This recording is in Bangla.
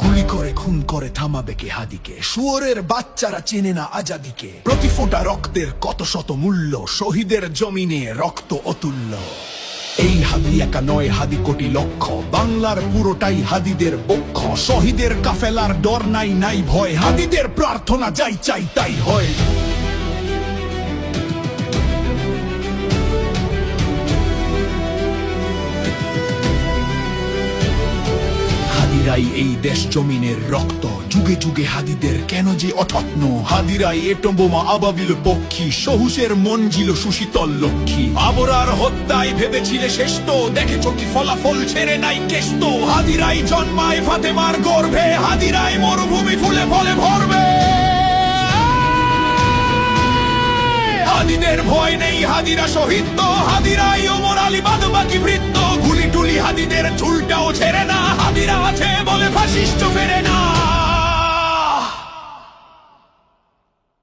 গুলি করে খুন করে থামাবে কে হাদিকে? শুয়োরের বাচ্চারা চেনে না আজাদিকে। প্রতি ফোঁটা রক্তের কত শত মূল্য, শহীদের জমিনে রক্ত অতুল্য। এই হাদি একা নয়, হাদি কোটি লক্ষ, বাংলার পুরোটাই হাদিদের পক্ষ। শহীদের কাফেলার ডর নাই, নাই ভয়, হাদিদের প্রার্থনা যাই চাই তাই হয়। হাদিরাই এই দেশ জমিনের রক্ত, যুগে যুগে হাদিদের কেন যে অঠত্ন। হাদিরাই এটম বোমা আবাবিল পক্ষী, সহুসের মঞ্জিল সুশীতল লক্ষ্মী। আবরার হত্যায় ভেবেছিলে শেষ তো, দেখেছ কি ফলাফল ছেড়ে নাই কেষ্ট। হাদিরাই জন্মায় ফাতেমার গর্ভে, হাদিরাই মরুভূমি ফুলে ফলে ভরবে। হাদিদের ভয় নেই, হাদিরা শহীদ তো, হাদিরাই ওমর আলী বাদবাকি বৃত্ত। গুলি টুলি হাদিদের চুলটাও ছেড়ে না, হাদিরা আছে বলে ফাশিস্ট ফেরে না।